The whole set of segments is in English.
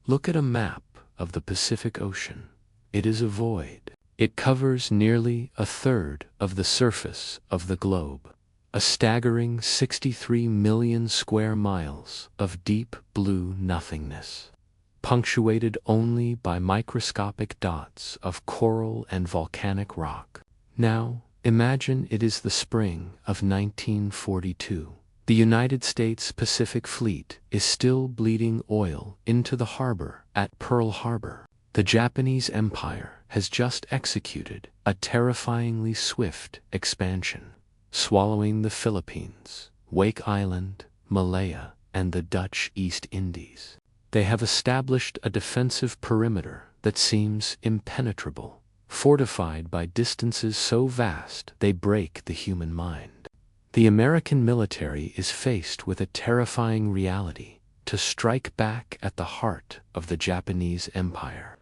Look at a map of the Pacific Ocean. It is a void. It covers nearly a third of the surface of the globe. A staggering 63 million square miles of deep blue nothingness, punctuated only by microscopic dots of coral and volcanic rock. Now, imagine it is the spring of 1942. The United States Pacific Fleet is still bleeding oil into the harbor at Pearl Harbor. The Japanese Empire has just executed a terrifyingly swift expansion, swallowing the Philippines, Wake Island, Malaya, and the Dutch East Indies. They have established a defensive perimeter that seems impenetrable, fortified by distances so vast they break the human mind. The American military is faced with a terrifying reality: to strike back at the heart of the Japanese Empire.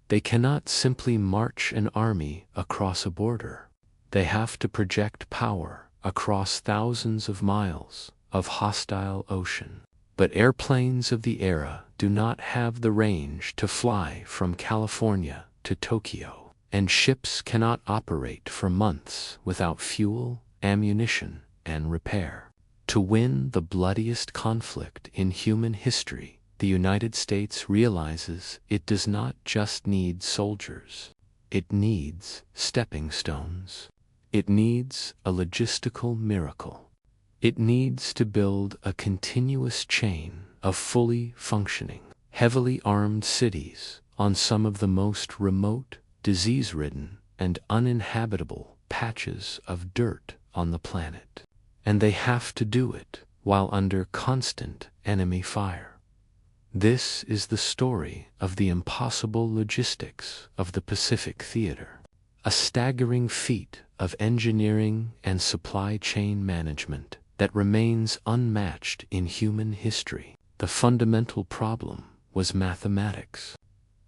They cannot simply march an army across a border. They have to project power across thousands of miles of hostile ocean. But airplanes of the era do not have the range to fly from California to Tokyo, and ships cannot operate for months without fuel, ammunition, and repair. To win the bloodiest conflict in human history, the United States realizes it does not just need soldiers. It needs stepping stones. It needs a logistical miracle. It needs to build a continuous chain of fully functioning, heavily armed cities on some of the most remote, disease-ridden, and uninhabitable patches of dirt on the planet. And they have to do it while under constant enemy fire. This is the story of the impossible logistics of the Pacific Theater, a staggering feat of engineering and supply chain management that remains unmatched in human history. The fundamental problem was mathematics.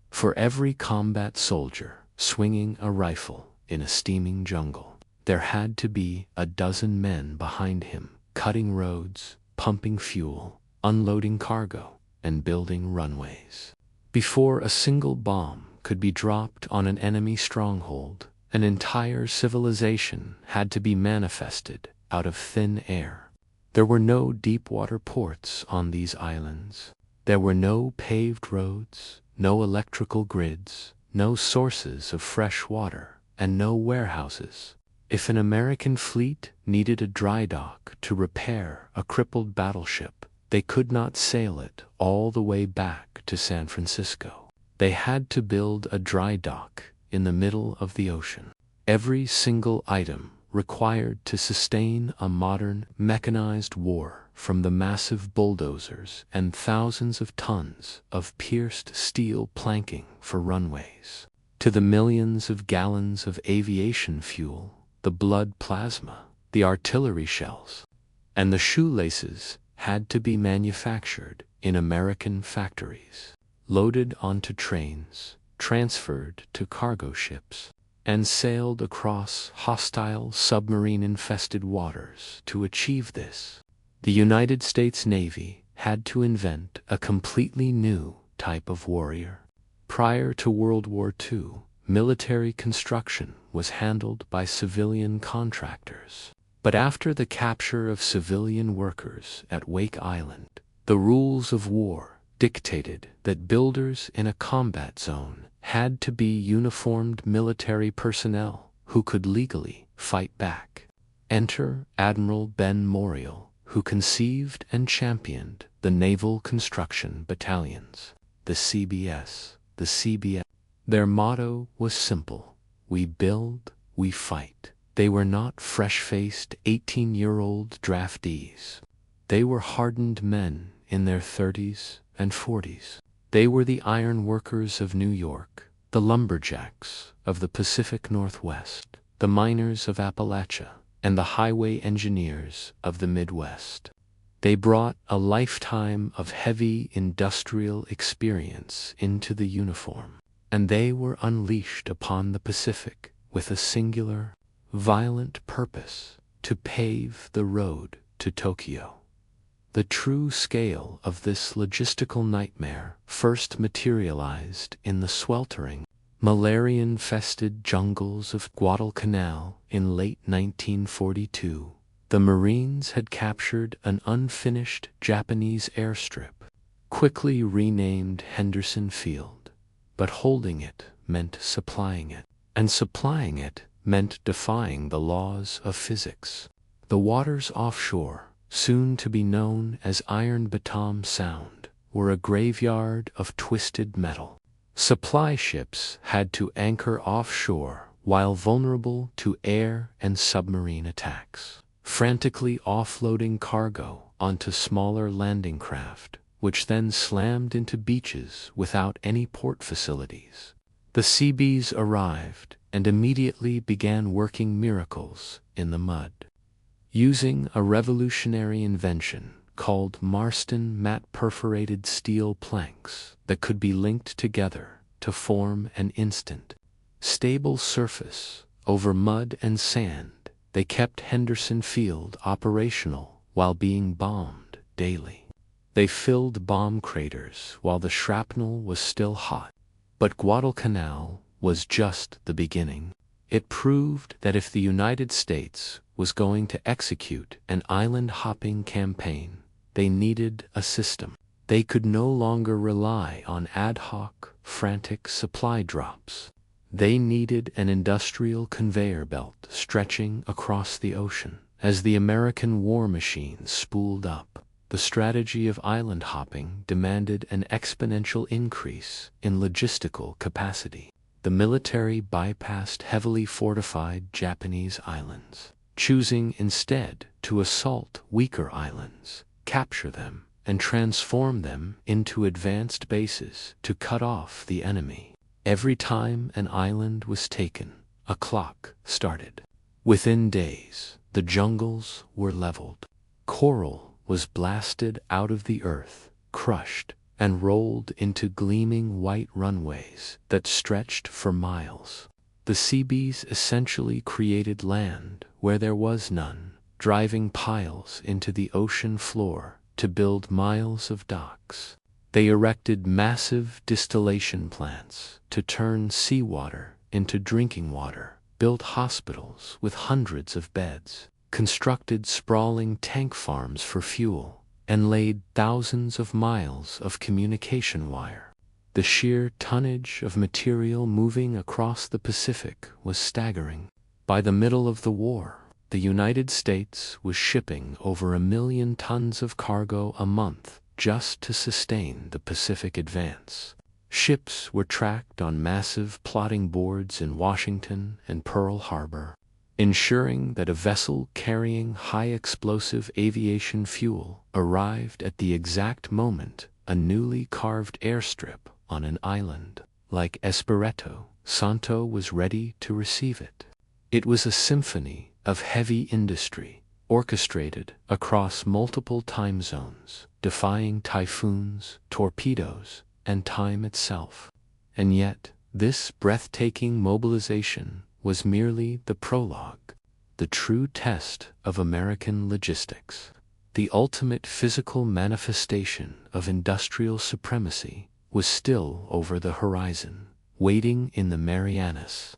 For every combat soldier swinging a rifle in a steaming jungle, there had to be a dozen men behind him, cutting roads, pumping fuel, unloading cargo, and building runways. Before a single bomb could be dropped on an enemy stronghold, an entire civilization had to be manifested out of thin air. There were no deep-water ports on these islands. There were no paved roads, no electrical grids, no sources of fresh water, and no warehouses. If an American fleet needed a dry dock to repair a crippled battleship, they could not sail it all the way back to San Francisco. They had to build a dry dock in the middle of the ocean. Every single item required to sustain a modern mechanized war, from the massive bulldozers and thousands of tons of pierced steel planking for runways, to the millions of gallons of aviation fuel, the blood plasma, the artillery shells, and the shoelaces had to be manufactured in American factories, loaded onto trains, transferred to cargo ships, and sailed across hostile submarine-infested waters. To achieve this, the United States Navy had to invent a completely new type of warrior. Prior to World War II, military construction was handled by civilian contractors. But after the capture of civilian workers at Wake Island, the rules of war dictated that builders in a combat zone had to be uniformed military personnel who could legally fight back. Enter Admiral Ben Morial, who conceived and championed the Naval Construction Battalions, the CBS. Their motto was simple: we build, we fight. They were not fresh-faced 18-year-old draftees. They were hardened men in their 30s and 40s. They were the iron workers of New York, the lumberjacks of the Pacific Northwest, the miners of Appalachia, and the highway engineers of the Midwest. They brought a lifetime of heavy industrial experience into the uniform, and they were unleashed upon the Pacific with a singular, violent purpose: to pave the road to Tokyo. The true scale of this logistical nightmare first materialized in the sweltering, malaria-infested jungles of Guadalcanal in late 1942. The Marines had captured an unfinished Japanese airstrip, quickly renamed Henderson Field. But holding it meant supplying it, and supplying it meant defying the laws of physics. The waters offshore, soon to be known as Iron Batom Sound, were a graveyard of twisted metal. Supply ships had to anchor offshore while vulnerable to air and submarine attacks, frantically offloading cargo onto smaller landing craft, which then slammed into beaches without any port facilities. The Seabees arrived and immediately began working miracles in the mud. Using a revolutionary invention called Marston matte perforated steel planks that could be linked together to form an instant, stable surface over mud and sand, they kept Henderson Field operational while being bombed daily. They filled bomb craters while the shrapnel was still hot. But Guadalcanal was just the beginning. It proved that if the United States was going to execute an island-hopping campaign, they needed a system. They could no longer rely on ad hoc, frantic supply drops. They needed an industrial conveyor belt stretching across the ocean. As the American war machine spooled up, the strategy of island hopping demanded an exponential increase in logistical capacity. The military bypassed heavily fortified Japanese islands, choosing instead to assault weaker islands, capture them, and transform them into advanced bases to cut off the enemy. Every time an island was taken, a clock started. Within days, the jungles were leveled. Coral was blasted out of the earth, crushed, and rolled into gleaming white runways that stretched for miles. The Seabees essentially created land where there was none, driving piles into the ocean floor to build miles of docks. They erected massive distillation plants to turn seawater into drinking water, built hospitals with hundreds of beds, constructed sprawling tank farms for fuel, and laid thousands of miles of communication wire. The sheer tonnage of material moving across the Pacific was staggering. By the middle of the war, the United States was shipping over 1 million tons of cargo a month just to sustain the Pacific advance. Ships were tracked on massive plotting boards in Washington and Pearl Harbor, ensuring that a vessel carrying high-explosive aviation fuel arrived at the exact moment a newly carved airstrip on an island like Espiritu Santo was ready to receive it. It was a symphony of heavy industry, orchestrated across multiple time zones, defying typhoons, torpedoes, and time itself. And yet, this breathtaking mobilization was merely the prologue, the true test of American logistics. The ultimate physical manifestation of industrial supremacy was still over the horizon, waiting in the Marianas.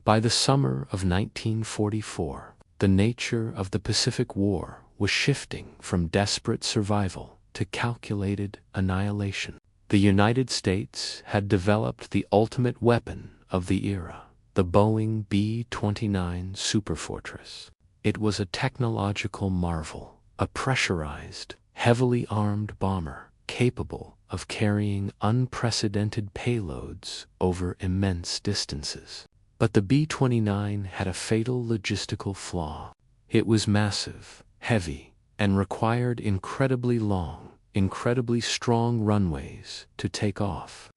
By the summer of 1944, the nature of the Pacific War was shifting from desperate survival to calculated annihilation. The United States had developed the ultimate weapon of the era, the Boeing B-29 Superfortress. It was a technological marvel, a pressurized, heavily armed bomber capable of carrying unprecedented payloads over immense distances. But the B-29 had a fatal logistical flaw. It was massive, heavy, and required incredibly long, incredibly strong runways to take off.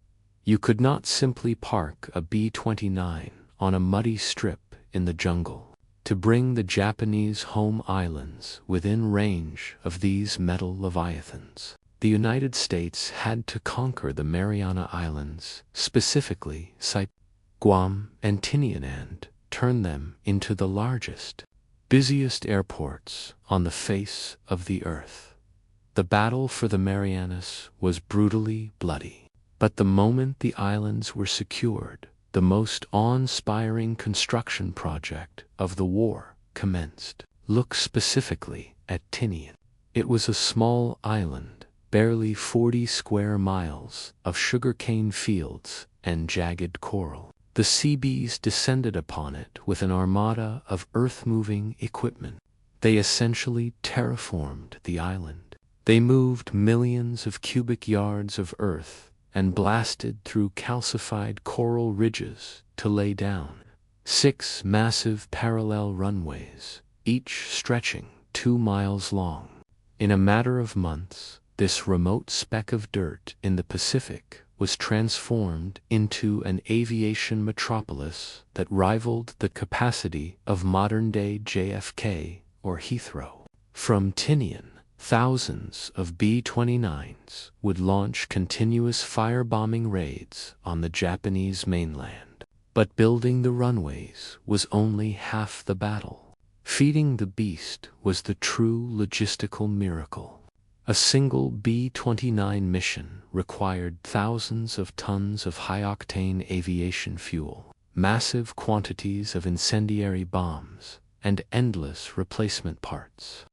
You could not simply park a B-29 on a muddy strip in the jungle. To bring the Japanese home islands within range of these metal leviathans, the United States had to conquer the Mariana Islands, specifically Saipan, Guam, and Tinian, and turn them into the largest, busiest airports on the face of the earth. The battle for the Marianas was brutally bloody. But the moment the islands were secured, the most awe-inspiring construction project of the war commenced. Look specifically at Tinian. It was a small island, barely 40 square miles of sugarcane fields and jagged coral. The Seabees descended upon it with an armada of earth-moving equipment. They essentially terraformed the island. They moved millions of cubic yards of earth and blasted through calcified coral ridges to lay down 6 massive parallel runways, each stretching 2 miles long. In a matter of months, this remote speck of dirt in the Pacific was transformed into an aviation metropolis that rivaled the capacity of modern-day JFK or Heathrow. From Tinian, thousands of B-29s would launch continuous firebombing raids on the Japanese mainland. But building the runways was only half the battle. Feeding the beast was the true logistical miracle. A single B-29 mission required thousands of tons of high-octane aviation fuel, massive quantities of incendiary bombs, and endless replacement parts.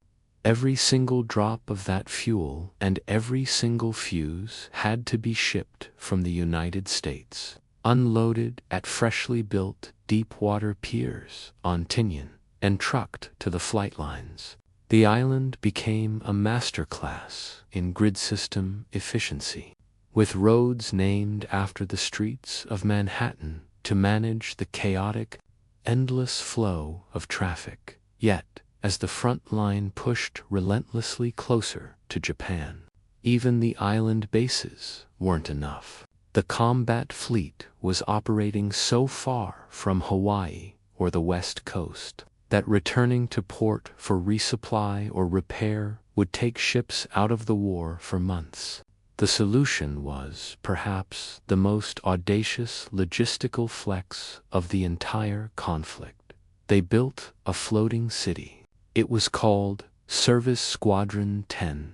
Every single drop of that fuel and every single fuse had to be shipped from the United States, unloaded at freshly built deep-water piers on Tinian, and trucked to the flight lines. The island became a masterclass in grid system efficiency, with roads named after the streets of Manhattan to manage the chaotic, endless flow of traffic. Yet, as the front line pushed relentlessly closer to Japan, even the island bases weren't enough. The combat fleet was operating so far from Hawaii or the West Coast that returning to port for resupply or repair would take ships out of the war for months. The solution was, perhaps, the most audacious logistical flex of the entire conflict. They built a floating city. It was called Service Squadron 10,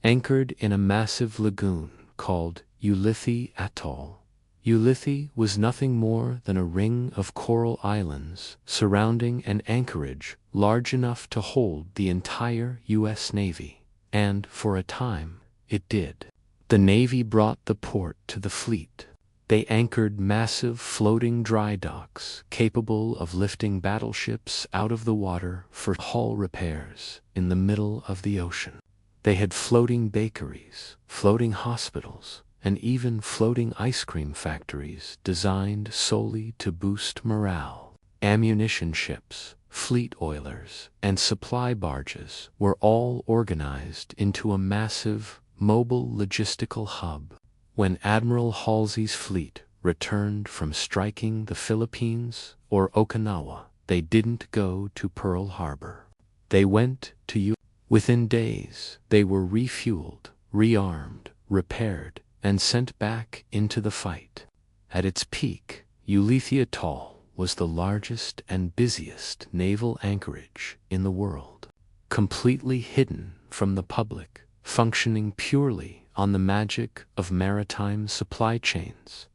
anchored in a massive lagoon called Ulithi Atoll. Ulithi was nothing more than a ring of coral islands surrounding an anchorage large enough to hold the entire US Navy, and, for a time, it did. The Navy brought the port to the fleet. They anchored massive floating dry docks capable of lifting battleships out of the water for hull repairs in the middle of the ocean. They had floating bakeries, floating hospitals, and even floating ice cream factories designed solely to boost morale. Ammunition ships, fleet oilers, and supply barges were all organized into a massive, mobile logistical hub. When Admiral Halsey's fleet returned from striking the Philippines or Okinawa, they didn't go to Pearl Harbor. They went to U. Within days, they were refueled, rearmed, repaired, and sent back into the fight. At its peak, Ulithi Atoll was the largest and busiest naval anchorage in the world, completely hidden from the public, functioning purely on the magic of maritime supply chains.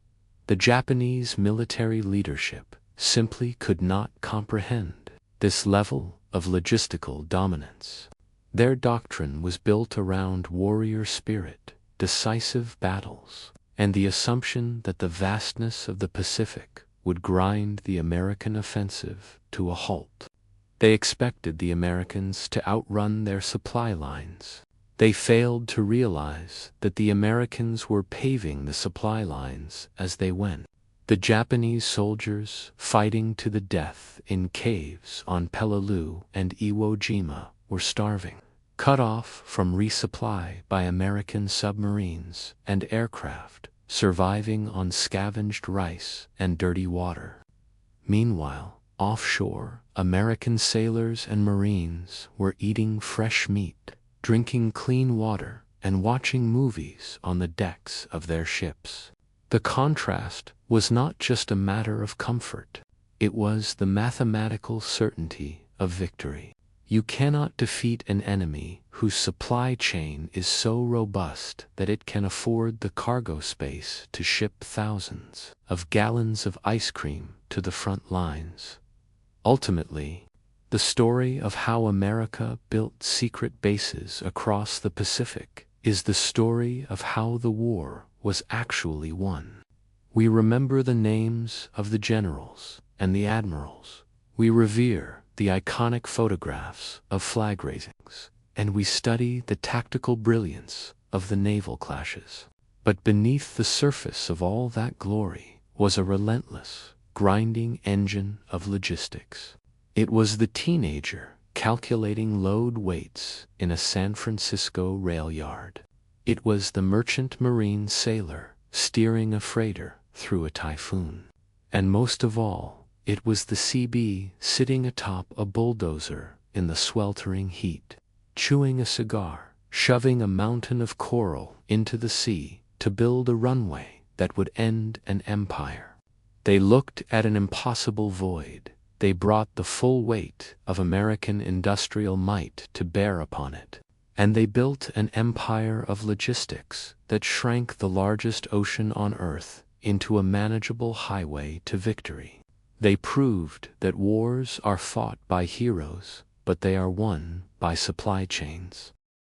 The Japanese military leadership simply could not comprehend this level of logistical dominance. Their doctrine was built around warrior spirit, decisive battles, and the assumption that the vastness of the Pacific would grind the American offensive to a halt. They expected the Americans to outrun their supply lines. They failed to realize that the Americans were paving the supply lines as they went. The Japanese soldiers, fighting to the death in caves on Peleliu and Iwo Jima, were starving, cut off from resupply by American submarines and aircraft, surviving on scavenged rice and dirty water. Meanwhile, offshore, American sailors and Marines were eating fresh meat, drinking clean water, and watching movies on the decks of their ships. The contrast was not just a matter of comfort, it was the mathematical certainty of victory. You cannot defeat an enemy whose supply chain is so robust that it can afford the cargo space to ship thousands of gallons of ice cream to the front lines. Ultimately, the story of how America built secret bases across the Pacific is the story of how the war was actually won. We remember the names of the generals and the admirals. We revere the iconic photographs of flag raisings, and we study the tactical brilliance of the naval clashes. But beneath the surface of all that glory was a relentless, grinding engine of logistics. It was the teenager calculating load weights in a San Francisco rail yard. It was the merchant marine sailor steering a freighter through a typhoon. And most of all, it was the Seabee sitting atop a bulldozer in the sweltering heat, chewing a cigar, shoving a mountain of coral into the sea to build a runway that would end an empire. They looked at an impossible void. They brought the full weight of American industrial might to bear upon it, and they built an empire of logistics that shrank the largest ocean on Earth into a manageable highway to victory. They proved that wars are fought by heroes, but they are won by supply chains.